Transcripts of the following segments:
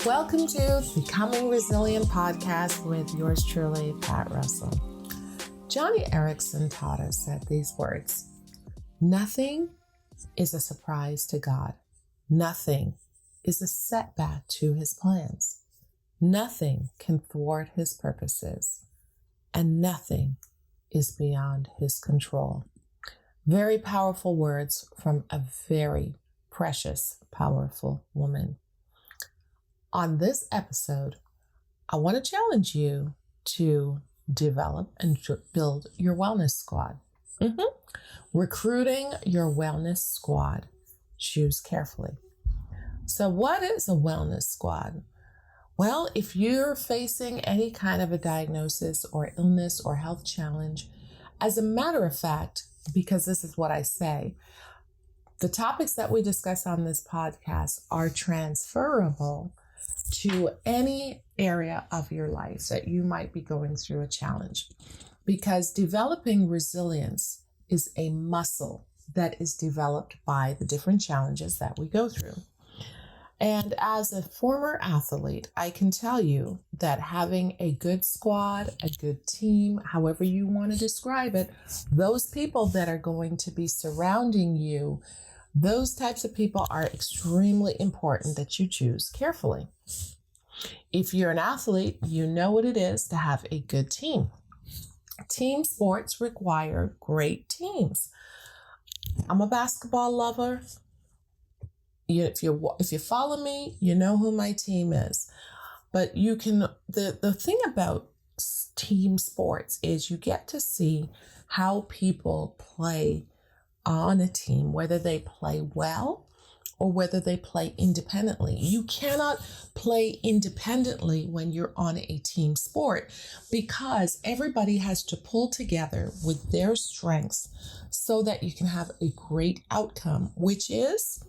Welcome to Becoming Resilient podcast with yours truly, Pat Russell. Johnny Erickson taught us said these words: nothing is a surprise to God. Nothing is a setback to his plans. Nothing can thwart his purposes, and nothing is beyond his control. Very powerful words from a very precious, powerful woman. On this episode, I want to challenge you to develop and build your wellness squad. Recruiting your wellness squad. Choose carefully. So what is a wellness squad? Well, if you're facing any kind of a diagnosis or illness or health challenge, as a matter of fact, because this is what I say, the topics that we discuss on this podcast are transferable to any area of your life that you might be going through a challenge, because developing resilience is a muscle that is developed by the different challenges that we go through. And as a former athlete, I can tell you that having a good squad, a good team, however you want to describe it, those people that are going to be surrounding you, those types of people are extremely important that you choose carefully. If you're an athlete, you know what it is to have a good team. Team sports require great teams. I'm a basketball lover. If you follow me, you know who my team is. But you can, the thing about team sports is you get to see how people play on a team, whether they play well or whether they play independently. You cannot play independently when you're on a team sport, because everybody has to pull together with their strengths so that you can have a great outcome, which is,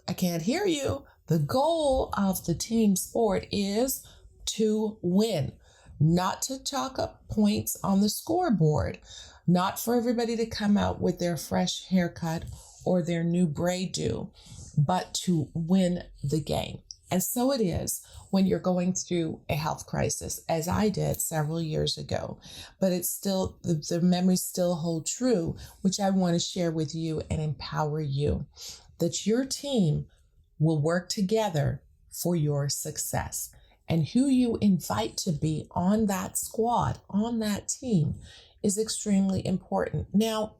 I can't hear you, the goal of the team sport is to win, not to chalk up points on the scoreboard, not for everybody to come out with their fresh haircut or their new braid do, but to win the game. And so it is when you're going through a health crisis, as I did several years ago. But it's still, the memories still hold true, which I want to share with you and empower you, that your team will work together for your success. And who you invite to be on that squad, on that team, is extremely important. Now,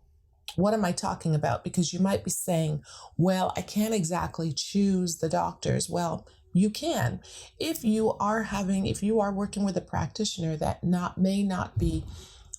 what am I talking about? Because you might be saying, well, I can't exactly choose the doctors. Well, you can. If you are working with a practitioner that may not be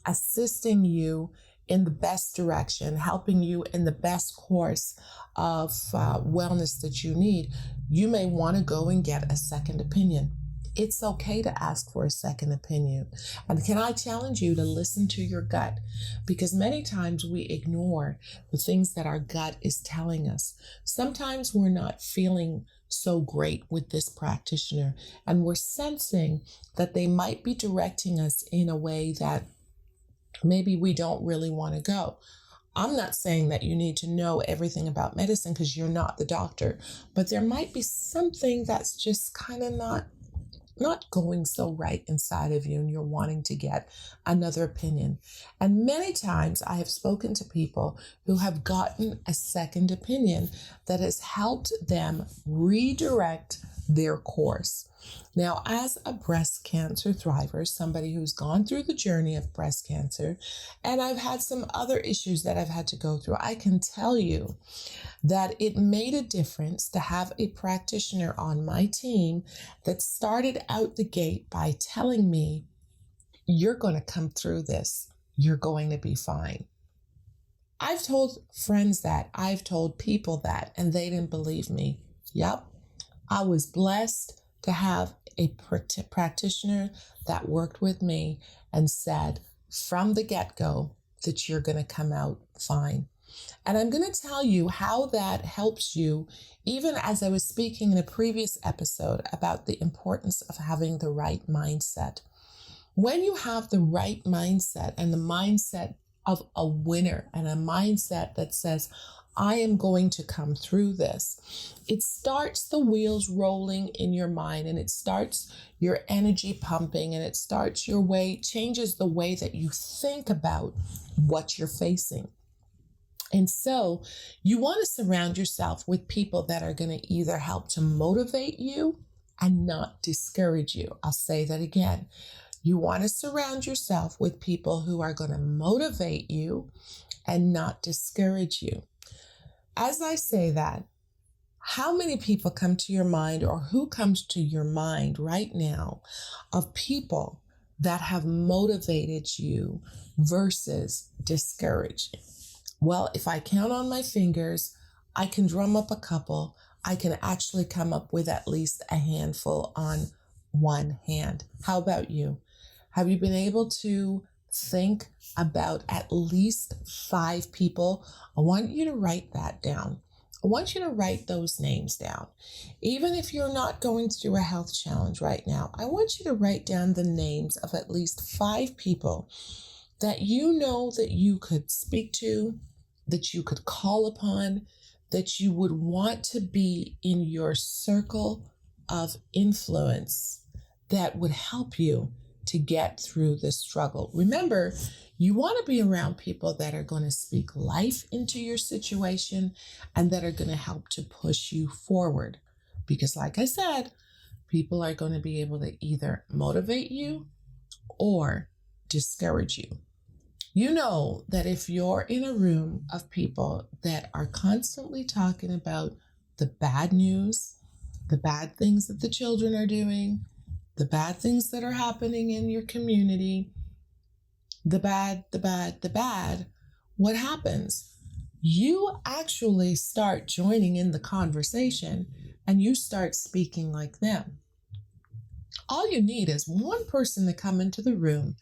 assisting you in the best direction, helping you in the best course of wellness that you need, you may want to go and get a second opinion. It's okay to ask for a second opinion. And can I challenge you to listen to your gut? Because many times we ignore the things that our gut is telling us. Sometimes we're not feeling so great with this practitioner, and we're sensing that they might be directing us in a way that maybe we don't really want to go. I'm not saying that you need to know everything about medicine, because you're not the doctor, but there might be something that's just kind of not going so right inside of you, and you're wanting to get another opinion. And many times I have spoken to people who have gotten a second opinion that has helped them redirect their course. Now, as a breast cancer thriver, somebody who's gone through the journey of breast cancer, and I've had some other issues that I've had to go through, I can tell you that it made a difference to have a practitioner on my team that started out the gate by telling me, you're going to come through this. You're going to be fine. I've told friends that, I've told people that, and they didn't believe me. Yep. I was blessed to have a practitioner that worked with me and said from the get-go that you're going to come out fine. And I'm going to tell you how that helps you, even as I was speaking in a previous episode about the importance of having the right mindset. When you have the right mindset, and the mindset of a winner, and a mindset that says, I am going to come through this. It starts the wheels rolling in your mind, and it starts your energy pumping, and it starts changes the way that you think about what you're facing. And so you want to surround yourself with people that are going to either help to motivate you and not discourage you. I'll say that again. You want to surround yourself with people who are going to motivate you and not discourage you. As I say that, how many people come to your mind, or who comes to your mind right now of people that have motivated you versus discouraging? Well, if I count on my fingers, I can drum up a couple. I can actually come up with at least a handful on one hand. How about you? Have you been able to think about at least 5 people? I want you to write that down. I want you to write those names down. Even if you're not going through a health challenge right now, I want you to write down the names of at least 5 people that you know that you could speak to, that you could call upon, that you would want to be in your circle of influence that would help you to get through this struggle. Remember, you want to be around people that are going to speak life into your situation and that are going to help to push you forward. Because like I said, people are going to be able to either motivate you or discourage you. You know that if you're in a room of people that are constantly talking about the bad news, the bad things that the children are doing, the bad things that are happening in your community, the bad, what happens? You actually start joining in the conversation and you start speaking like them. All you need is one person to come into the room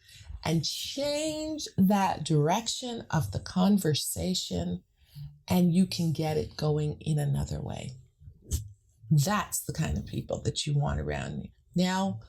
and change that direction of the conversation, and you can get it going in another way. That's the kind of people that you want around you. Now,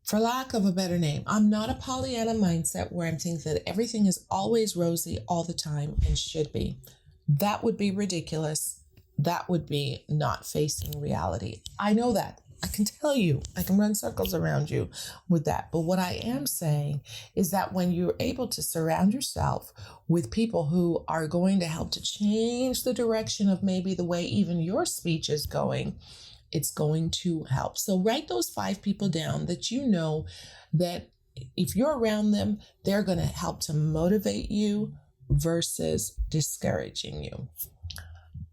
for lack of a better name, I'm not a Pollyanna mindset where I'm thinking that everything is always rosy all the time and should be. That would be ridiculous. That would be not facing reality. I know that. I can tell you, I can run circles around you with that. But what I am saying is that when you're able to surround yourself with people who are going to help to change the direction of maybe the way even your speech is going, it's going to help. So write those 5 people down that you know that if you're around them, they're going to help to motivate you versus discouraging you.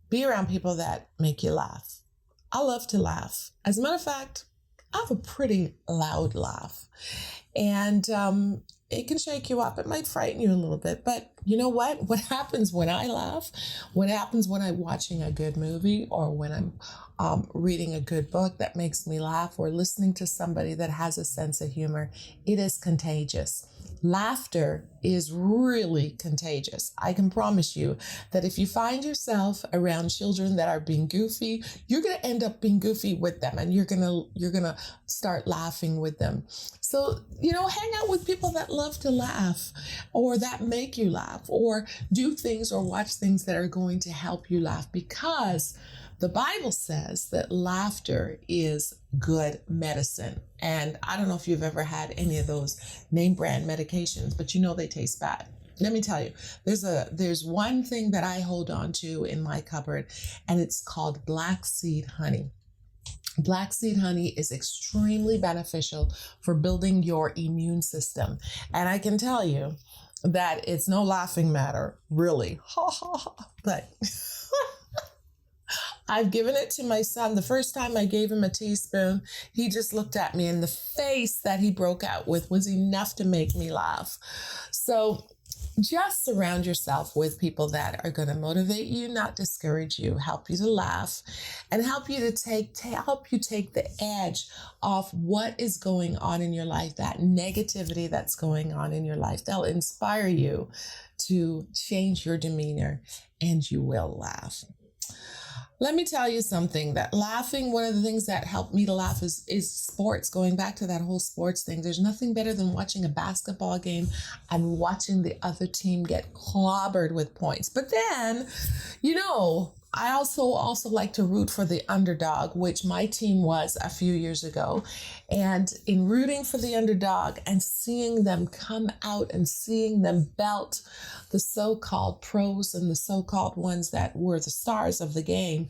Be around people that make you laugh. I love to laugh. As a matter of fact, I have a pretty loud laugh. And it can shake you up. It might frighten you a little bit. But you know what? What happens when I laugh? What happens when I'm watching a good movie, or when I'm reading a good book that makes me laugh, or listening to somebody that has a sense of humor? It is contagious. Laughter is really contagious. I can promise you that if you find yourself around children that are being goofy, you're going to end up being goofy with them, and you're going to start laughing with them. So, hang out with people that love to laugh, or that make you laugh, or do things or watch things that are going to help you laugh, because the Bible says that laughter is good medicine. And I don't know if you've ever had any of those name brand medications, but they taste bad. Let me tell you, there's one thing that I hold on to in my cupboard, and it's called black seed honey. Black seed honey is extremely beneficial for building your immune system. And I can tell you that it's no laughing matter, really. But I've given it to my son. The first time I gave him a teaspoon, he just looked at me, and the face that he broke out with was enough to make me laugh. So just surround yourself with people that are going to motivate you, not discourage you, help you to laugh, and help you take the edge off what is going on in your life, that negativity that's going on in your life. They'll inspire you to change your demeanor, and you will laugh. Let me tell you something, that laughing, one of the things that helped me to laugh is sports. Going back to that whole sports thing, there's nothing better than watching a basketball game and watching the other team get clobbered with points. But then, I also like to root for the underdog, which my team was a few years ago. And in rooting for the underdog and seeing them come out and seeing them belt the so-called pros and the so-called ones that were the stars of the game,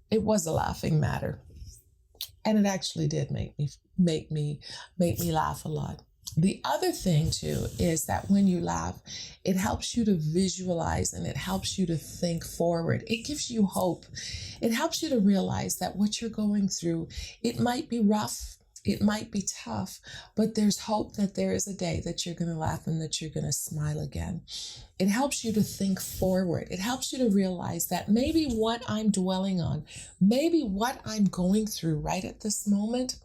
it was a laughing matter. And it actually did make me laugh a lot. The other thing too is that when you laugh, it helps you to visualize and it helps you to think forward. It gives you hope. It helps you to realize that what you're going through, it might be rough, it might be tough, but there's hope that there is a day that you're going to laugh and that you're going to smile again. It helps you to think forward. It helps you to realize that maybe what I'm dwelling on, maybe what I'm going through right at this moment,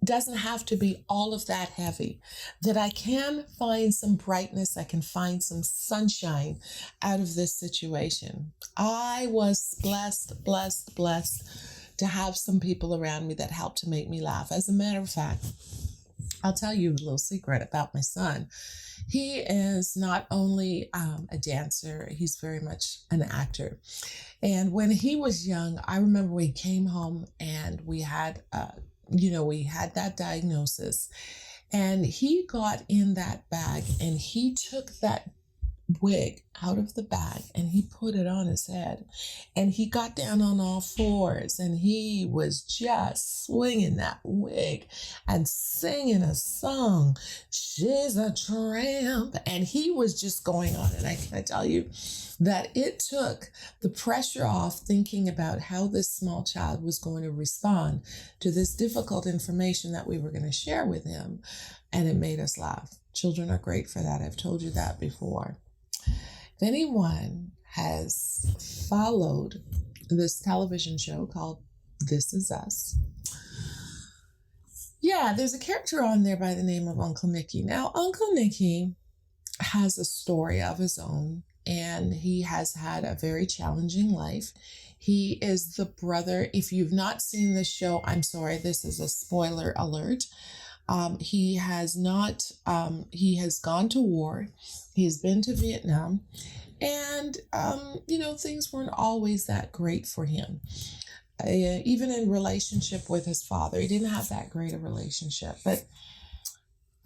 doesn't have to be all of that heavy, that I can find some brightness, I can find some sunshine out of this situation. I was blessed to have some people around me that helped to make me laugh. As a matter of fact, I'll tell you a little secret about my son. He is not only a dancer, he's very much an actor. And when he was young, I remember we came home and we had that diagnosis, and he got in that bag and he took that wig out of the bag and he put it on his head and he got down on all fours and he was just swinging that wig and singing a song, "She's a Tramp," and he was just going on. And I can tell you that it took the pressure off thinking about how this small child was going to respond to this difficult information that we were going to share with him, and it made us laugh. Children are great for that. I've told you that before. If anyone has followed this television show called This Is Us, there's a character on there by the name of Uncle Nicky. Now, Uncle Nicky has a story of his own, and he has had a very challenging life. He is the brother. If you've not seen this show, I'm sorry, this is a spoiler alert. He has gone to war. He's been to Vietnam, and, things weren't always that great for him. Even in relationship with his father, he didn't have that great a relationship. But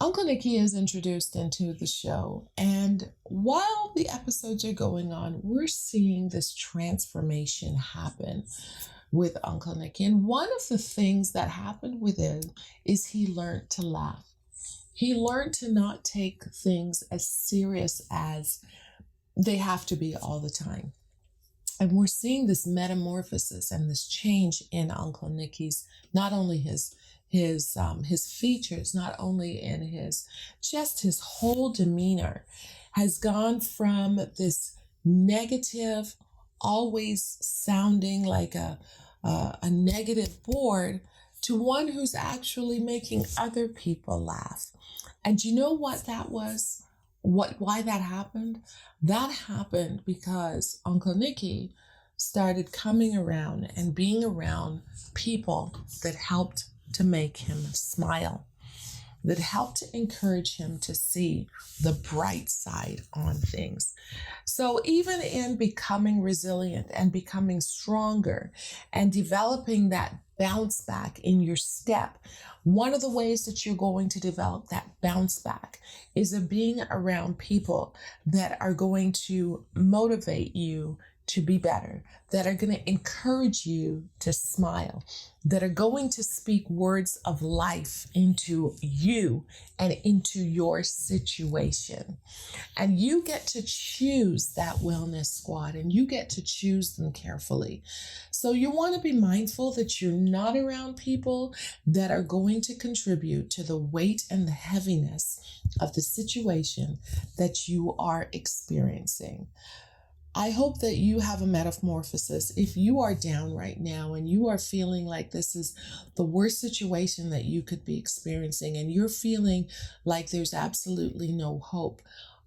Uncle Nicky is introduced into the show, and while the episodes are going on, we're seeing this transformation happen with Uncle Nicky. And one of the things that happened with him is he learned to laugh. He learned to not take things as serious as they have to be all the time. And we're seeing this metamorphosis and this change in Uncle Nicky's, not only his features, not only in his whole demeanor has gone from this negative, always sounding like a negative board, to one who's actually making other people laugh. And you know what that was? Why that happened? That happened because Uncle Nicky started coming around and being around people that helped to make him smile, that helped to encourage him to see the bright side on things. So even in becoming resilient and becoming stronger and developing that bounce back in your step, one of the ways that you're going to develop that bounce back is of being around people that are going to motivate you to be better, that are going to encourage you to smile, that are going to speak words of life into you and into your situation. And you get to choose that wellness squad, and you get to choose them carefully. So you want to be mindful that you're not around people that are going to contribute to the weight and the heaviness of the situation that you are experiencing. I hope that you have a metamorphosis. If you are down right now and you are feeling like this is the worst situation that you could be experiencing, and you're feeling like there's absolutely no hope,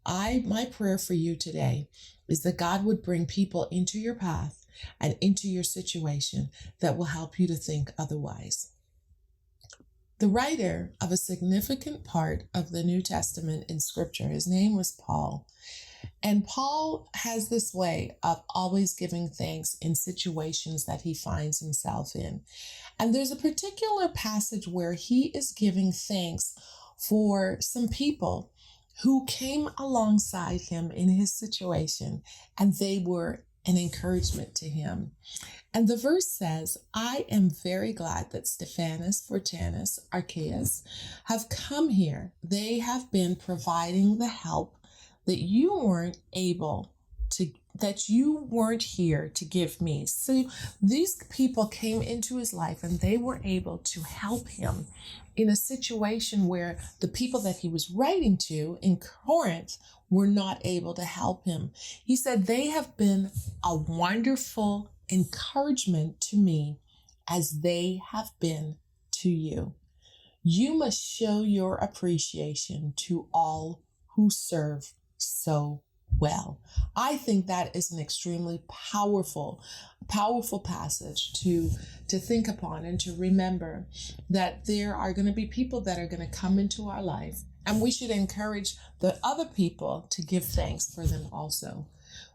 My prayer for you today is that God would bring people into your path and into your situation that will help you to think otherwise. The writer of a significant part of the New Testament in Scripture, his name was Paul. And Paul has this way of always giving thanks in situations that he finds himself in. And there's a particular passage where he is giving thanks for some people who came alongside him in his situation, and they were an encouragement to him. And the verse says, I am very glad that Stephanas, Fortanus, Archaeus have come here. They have been providing the help that you weren't here to give me. So these people came into his life and they were able to help him in a situation where the people that he was writing to in Corinth were not able to help him. He said, they have been a wonderful encouragement to me as they have been to you. You must show your appreciation to all who serve so well. I think that is an extremely powerful passage to think upon and to remember that there are going to be people that are going to come into our life, and we should encourage the other people to give thanks for them also.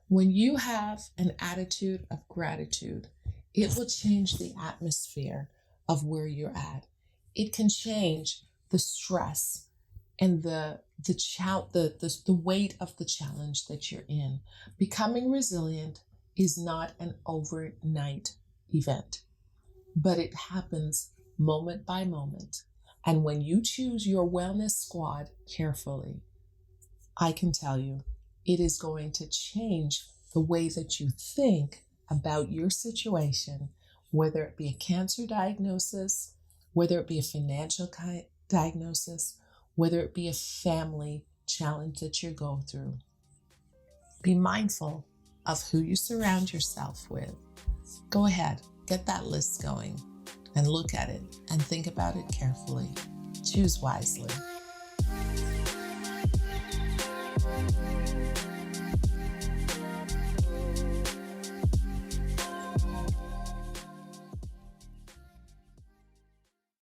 When you have an attitude of gratitude, it will change the atmosphere of where you're at. It can change the stress and the weight of the challenge that you're in. Becoming resilient is not an overnight event, but it happens moment by moment. And when you choose your wellness squad carefully, I can tell you, it is going to change the way that you think about your situation, whether it be a cancer diagnosis, whether it be a financial diagnosis, whether it be a family challenge that you're going through. Be mindful of who you surround yourself with. Go ahead, get that list going and look at it and think about it carefully. Choose wisely.